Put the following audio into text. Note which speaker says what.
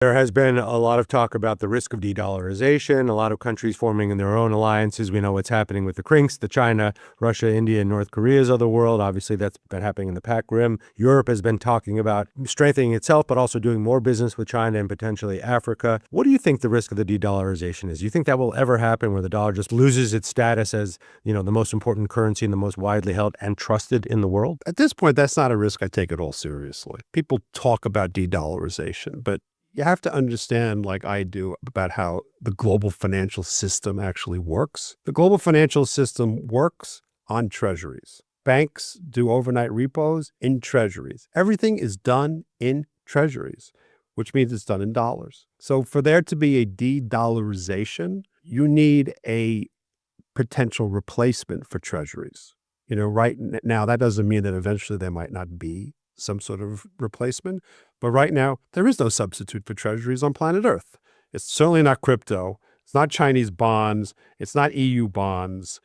Speaker 1: There has been a lot of talk about the risk of de-dollarization, a lot of countries forming in their own alliances. We know what's happening with the CRINCs, the China, Russia, India, and North Koreas of the world. Obviously, that's been happening in the PAC Rim. Europe has been talking about strengthening itself, but also doing more business with China and potentially Africa. What do you think the risk of the de-dollarization is? Do you think that will ever happen where the dollar just loses its status as, the most important currency and the most widely held and trusted in the world?
Speaker 2: At this point, that's not a risk I take at all seriously. People talk about de-dollarization, but you have to understand, like I do, about how the global financial system actually works. The global financial system works on treasuries. Banks do overnight repos in treasuries. Everything is done in treasuries, which means it's done in dollars. So for there to be a de-dollarization, you need a potential replacement for treasuries. Right now, that doesn't mean that eventually there might not be some sort of replacement. But right now, there is no substitute for treasuries on planet Earth. It's certainly not crypto. It's not Chinese bonds. It's not EU bonds.